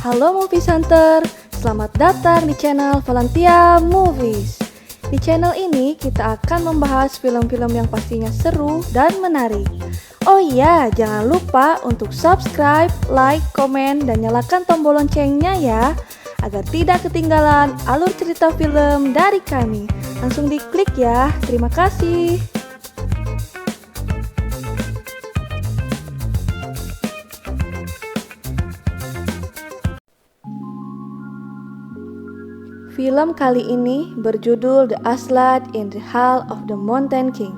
Halo Movie Hunter, selamat datang di channel Valentia Movies. Di channel ini kita akan membahas film-film yang pastinya seru dan menarik. Oh iya, jangan lupa untuk subscribe, like, komen, dan nyalakan tombol loncengnya ya, agar tidak ketinggalan alur cerita film dari kami. Langsung diklik ya, terima kasih. Film kali ini berjudul The Aslad in the Hall of the Mountain King.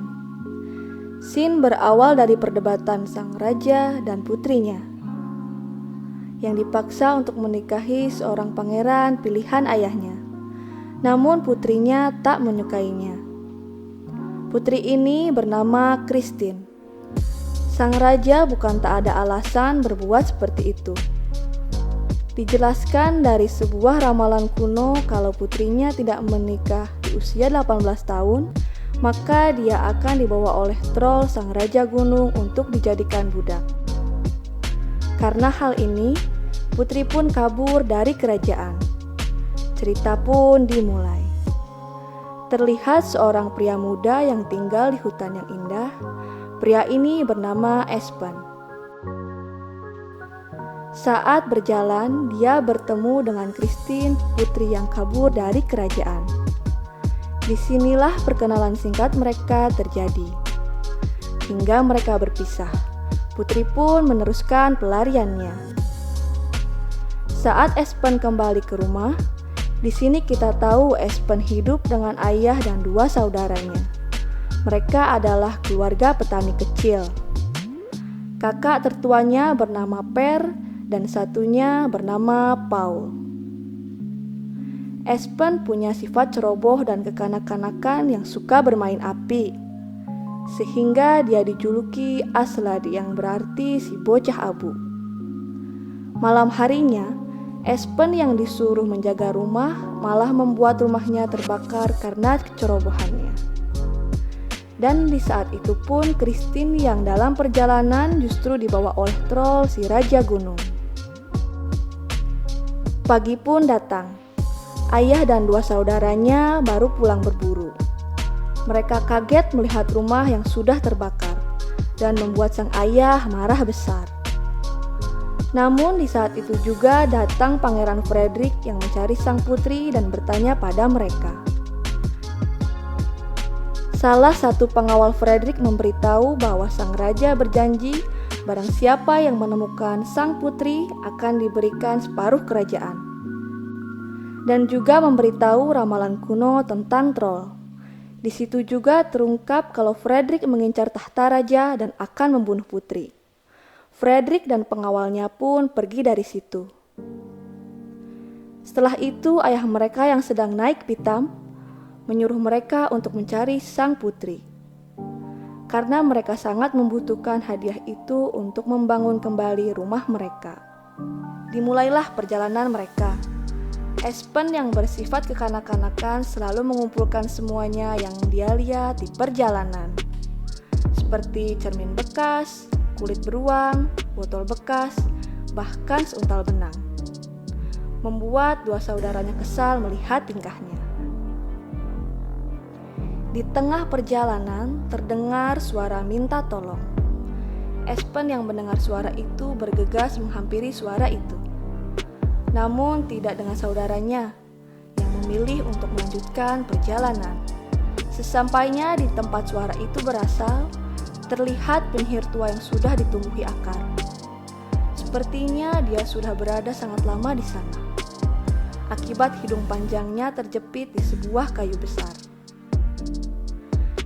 Scene berawal dari perdebatan sang raja dan putrinya yang dipaksa untuk menikahi seorang pangeran pilihan ayahnya. Namun putrinya tak menyukainya. Putri ini bernama Christine. Sang raja bukan tak ada alasan berbuat seperti itu. Dijelaskan dari sebuah ramalan kuno kalau putrinya tidak menikah di usia 18 tahun, maka dia akan dibawa oleh troll sang raja gunung untuk dijadikan budak. Karena hal ini, putri pun kabur dari kerajaan. Cerita pun dimulai. Terlihat seorang pria muda yang tinggal di hutan yang indah. Pria ini bernama Espen. Saat berjalan, dia bertemu dengan Christine, putri yang kabur dari kerajaan. Disinilah perkenalan singkat mereka terjadi. Hingga mereka berpisah. Putri pun meneruskan pelariannya. Saat Espen kembali ke rumah, di sini kita tahu Espen hidup dengan ayah dan dua saudaranya. Mereka adalah keluarga petani kecil. Kakak tertuanya bernama Per, dan satunya bernama Paul. Espen punya sifat ceroboh dan kekanak-kanakan yang suka bermain api, sehingga dia dijuluki Aslad yang berarti si bocah abu. Malam harinya, Espen yang disuruh menjaga rumah malah membuat rumahnya terbakar karena kecerobohannya. Dan di saat itu pun Christine yang dalam perjalanan justru dibawa oleh troll si Raja Gunung. Pagi pun datang. Ayah dan dua saudaranya baru pulang berburu. Mereka kaget melihat rumah yang sudah terbakar dan membuat sang ayah marah besar. Namun di saat itu juga datang Pangeran Frederick yang mencari sang putri dan bertanya pada mereka. Salah satu pengawal Frederick memberitahu bahwa sang raja berjanji barang siapa yang menemukan sang putri akan diberikan separuh kerajaan. Dan juga memberitahu ramalan kuno tentang troll. Di situ juga terungkap kalau Frederick mengincar tahta raja dan akan membunuh putri. Frederick dan pengawalnya pun pergi dari situ. Setelah itu ayah mereka yang sedang naik pitam menyuruh mereka untuk mencari sang putri. Karena mereka sangat membutuhkan hadiah itu untuk membangun kembali rumah mereka. Dimulailah perjalanan mereka. Espen yang bersifat kekanak-kanakan selalu mengumpulkan semuanya yang dia lihat di perjalanan. Seperti cermin bekas, kulit beruang, botol bekas, bahkan seuntal benang. Membuat dua saudaranya kesal melihat tingkahnya. Di tengah perjalanan terdengar suara minta tolong. Espen yang mendengar suara itu bergegas menghampiri suara itu. Namun tidak dengan saudaranya yang memilih untuk melanjutkan perjalanan. Sesampainya di tempat suara itu berasal, terlihat penyihir tua yang sudah ditumbuhi akar. Sepertinya dia sudah berada sangat lama di sana. Akibat hidung panjangnya terjepit di sebuah kayu besar.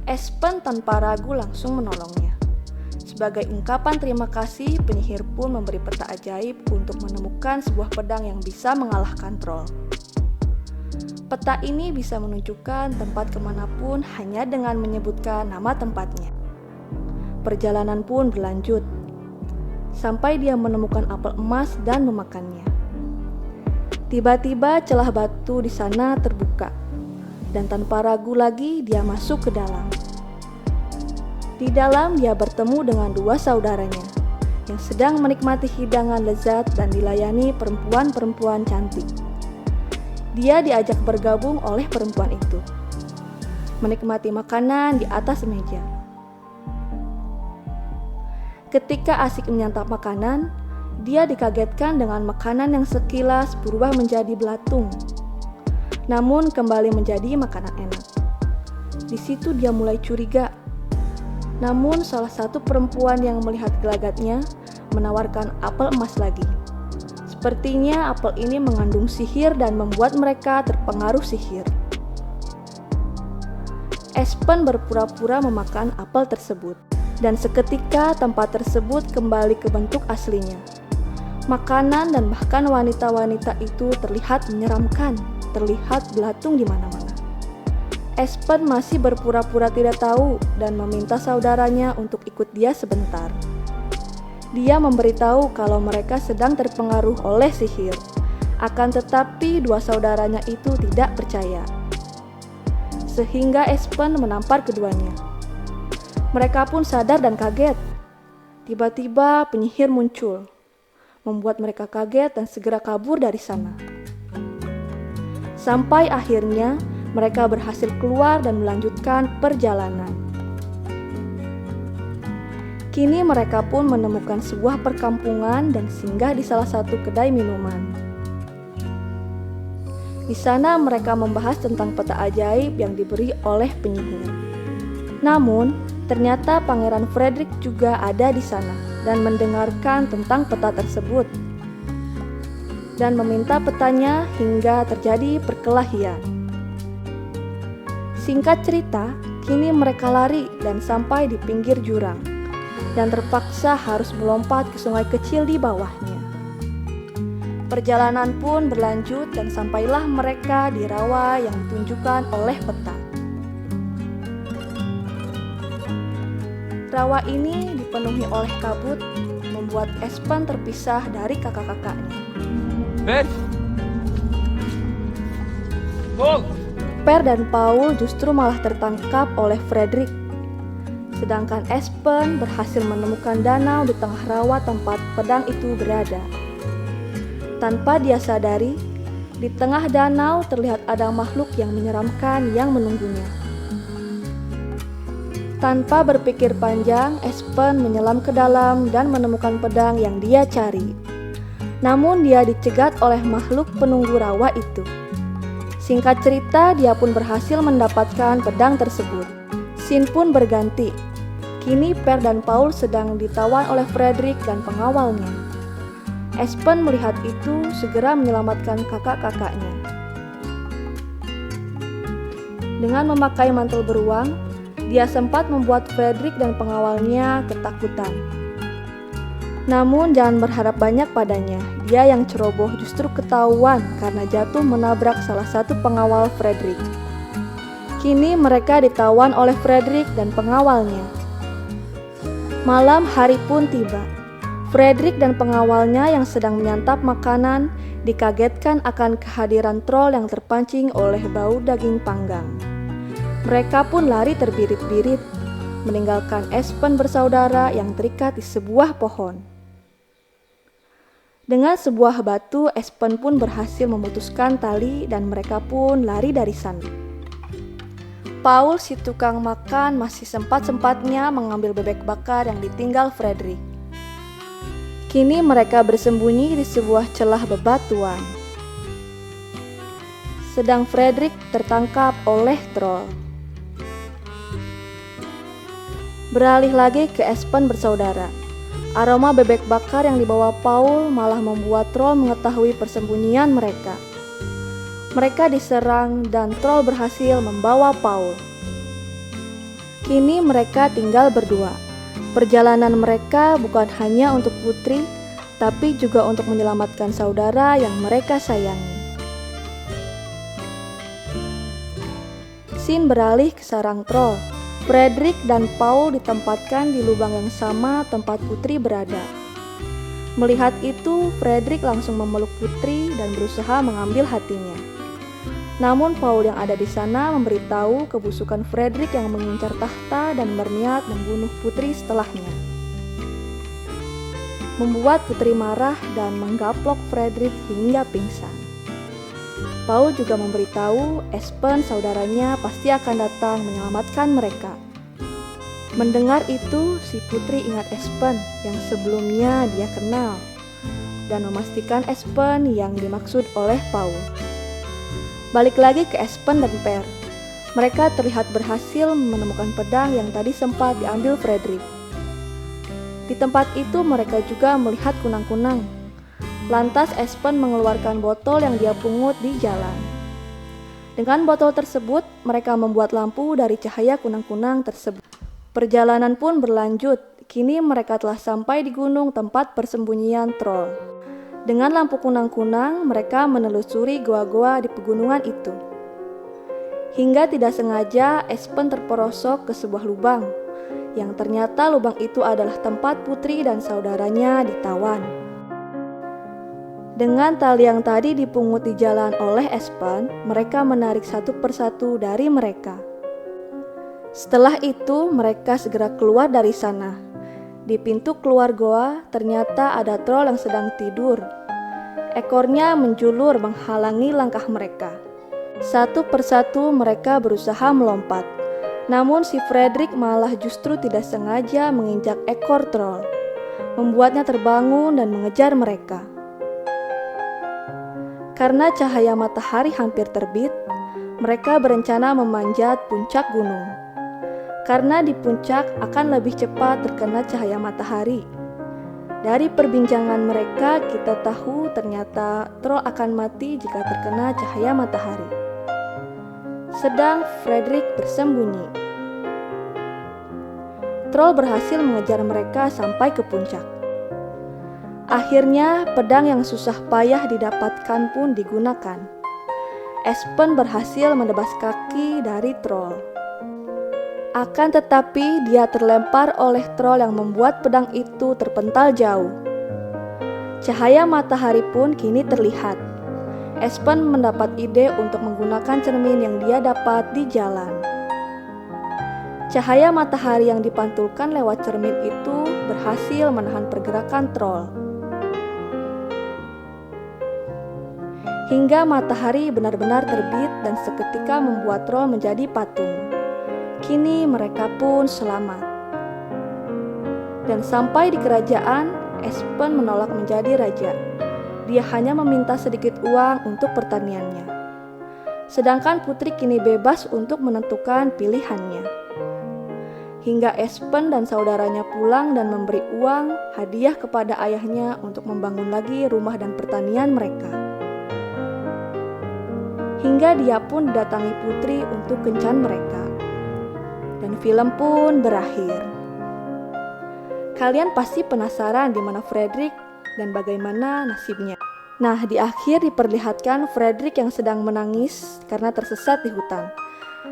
Espen tanpa ragu langsung menolongnya. Sebagai ungkapan terima kasih, penyihir pun memberi peta ajaib untuk menemukan sebuah pedang yang bisa mengalahkan troll. Peta ini bisa menunjukkan tempat kemanapun hanya dengan menyebutkan nama tempatnya. Perjalanan pun berlanjut, sampai dia menemukan apel emas dan memakannya. Tiba-tiba celah batu di sana terbuka, dan tanpa ragu lagi dia masuk ke dalam. Di dalam dia bertemu dengan dua saudaranya yang sedang menikmati hidangan lezat dan dilayani perempuan-perempuan cantik. Dia diajak bergabung oleh perempuan itu, menikmati makanan di atas meja. Ketika asik menyantap makanan, dia dikagetkan dengan makanan yang sekilas berubah menjadi belatung, namun kembali menjadi makanan enak. Di situ dia mulai curiga. Namun salah satu perempuan yang melihat gelagatnya menawarkan apel emas lagi. Sepertinya apel ini mengandung sihir dan membuat mereka terpengaruh sihir. Espen berpura-pura memakan apel tersebut, dan seketika tempat tersebut kembali ke bentuk aslinya. Makanan dan bahkan wanita-wanita itu terlihat menyeramkan, terlihat belatung di mana-mana. Espen masih berpura-pura tidak tahu dan meminta saudaranya untuk ikut dia sebentar. Dia memberitahu kalau mereka sedang terpengaruh oleh sihir. Akan tetapi dua saudaranya itu tidak percaya. Sehingga Espen menampar keduanya. Mereka pun sadar dan kaget. Tiba-tiba penyihir muncul, membuat mereka kaget dan segera kabur dari sana. Sampai akhirnya mereka berhasil keluar dan melanjutkan perjalanan. Kini mereka pun menemukan sebuah perkampungan dan singgah di salah satu kedai minuman. Di sana mereka membahas tentang peta ajaib yang diberi oleh penyihir. Namun, ternyata Pangeran Frederick juga ada di sana dan mendengarkan tentang peta tersebut dan meminta petanya hingga terjadi perkelahian. Singkat cerita, kini mereka lari dan sampai di pinggir jurang dan terpaksa harus melompat ke sungai kecil di bawahnya. Perjalanan pun berlanjut dan sampailah mereka di rawa yang ditunjukkan oleh peta. Rawa ini dipenuhi oleh kabut, membuat Espen terpisah dari kakak-kakaknya. Per dan Paul justru malah tertangkap oleh Frederick. Sedangkan Espen berhasil menemukan danau di tengah rawa tempat pedang itu berada. Tanpa dia sadari, di tengah danau terlihat ada makhluk yang menyeramkan yang menunggunya. Tanpa berpikir panjang, Espen menyelam ke dalam dan menemukan pedang yang dia cari. Namun dia dicegat oleh makhluk penunggu rawa itu. Singkat cerita, dia pun berhasil mendapatkan pedang tersebut. Scene pun berganti. Kini Per dan Paul sedang ditawan oleh Frederick dan pengawalnya. Espen melihat itu segera menyelamatkan kakak-kakaknya. Dengan memakai mantel beruang, dia sempat membuat Frederick dan pengawalnya ketakutan. Namun jangan berharap banyak padanya. Dia yang ceroboh justru ketahuan karena jatuh menabrak salah satu pengawal Frederick. Kini mereka ditawan oleh Frederick dan pengawalnya. Malam hari pun tiba. Frederick dan pengawalnya yang sedang menyantap makanan dikagetkan akan kehadiran troll yang terpancing oleh bau daging panggang. Mereka pun lari terbirit-birit, meninggalkan Espen bersaudara yang terikat di sebuah pohon. Dengan sebuah batu, Espen pun berhasil memutuskan tali dan mereka pun lari dari sana. Paul si tukang makan masih sempat-sempatnya mengambil bebek bakar yang ditinggal Frederick. Kini mereka bersembunyi di sebuah celah bebatuan. Sedang Frederick tertangkap oleh troll. Beralih lagi ke Espen bersaudara. Aroma bebek bakar yang dibawa Paul malah membuat troll mengetahui persembunyian mereka. Mereka diserang dan troll berhasil membawa Paul. Kini mereka tinggal berdua. Perjalanan mereka bukan hanya untuk putri, tapi juga untuk menyelamatkan saudara yang mereka sayangi. Scene beralih ke sarang troll. Frederick dan Paul ditempatkan di lubang yang sama tempat putri berada. Melihat itu, Frederick langsung memeluk putri dan berusaha mengambil hatinya. Namun Paul yang ada di sana memberitahu kebusukan Frederick yang mengincar tahta dan berniat membunuh putri setelahnya. membuat Putri marah dan menggaplok Frederick hingga pingsan. Paul juga memberitahu Espen saudaranya pasti akan datang menyelamatkan mereka. Mendengar itu, si Putri ingat Espen yang sebelumnya dia kenal dan memastikan Espen yang dimaksud oleh Paul. Balik lagi ke Espen dan Per. Mereka terlihat berhasil menemukan pedang yang tadi sempat diambil Frederick. Di tempat itu mereka juga melihat kunang-kunang. Lantas Espen mengeluarkan botol yang dia pungut di jalan. Dengan botol tersebut, mereka membuat lampu dari cahaya kunang-kunang tersebut. Perjalanan pun berlanjut. Kini mereka telah sampai di gunung tempat persembunyian troll. Dengan lampu kunang-kunang, mereka menelusuri goa-goa di pegunungan itu. Hingga tidak sengaja, Espen terperosok ke sebuah lubang. Yang ternyata lubang itu adalah tempat Putri dan saudaranya ditawan. Dengan tali yang tadi dipungut di jalan oleh Espen, mereka menarik satu persatu dari mereka. Setelah itu, mereka segera keluar dari sana. Di pintu keluar goa, ternyata ada troll yang sedang tidur. Ekornya menjulur menghalangi langkah mereka. Satu persatu mereka berusaha melompat. Namun si Frederick malah justru tidak sengaja menginjak ekor troll, membuatnya terbangun dan mengejar mereka. Karena cahaya matahari hampir terbit, mereka berencana memanjat puncak gunung. Karena di puncak akan lebih cepat terkena cahaya matahari. Dari perbincangan mereka, kita tahu ternyata troll akan mati jika terkena cahaya matahari. Sedang Frederick bersembunyi. Troll berhasil mengejar mereka sampai ke puncak. Akhirnya, pedang yang susah payah didapatkan pun digunakan. Espen berhasil menebas kaki dari troll. Akan tetapi, dia terlempar oleh troll yang membuat pedang itu terpental jauh. Cahaya matahari pun kini terlihat. Espen mendapat ide untuk menggunakan cermin yang dia dapat di jalan. Cahaya matahari yang dipantulkan lewat cermin itu berhasil menahan pergerakan troll. Hingga matahari benar-benar terbit dan seketika membuat troll menjadi patung. Kini mereka pun selamat. Dan sampai di kerajaan, Espen menolak menjadi raja. Dia hanya meminta sedikit uang untuk pertaniannya. Sedangkan Putri kini bebas untuk menentukan pilihannya. Hingga Espen dan saudaranya pulang dan memberi uang hadiah kepada ayahnya untuk membangun lagi rumah dan pertanian mereka. Hingga dia pun didatangi Putri untuk kencan mereka. Dan film pun berakhir. Kalian pasti penasaran di mana Frederick dan bagaimana nasibnya. Nah, di akhir diperlihatkan Frederick yang sedang menangis karena tersesat di hutan.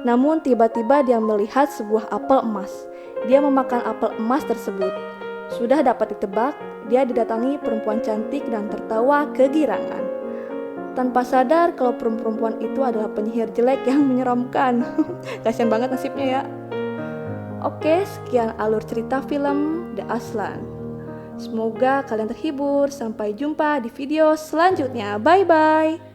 Namun tiba-tiba dia melihat sebuah apel emas. Dia memakan apel emas tersebut. Sudah dapat ditebak, dia didatangi perempuan cantik dan tertawa kegirangan. Tanpa sadar kalau perempuan itu adalah penyihir jelek yang menyeramkan. Kasian banget nasibnya ya. Oke, sekian alur cerita film The Aslan. Semoga kalian terhibur. Sampai jumpa di video selanjutnya. Bye-bye.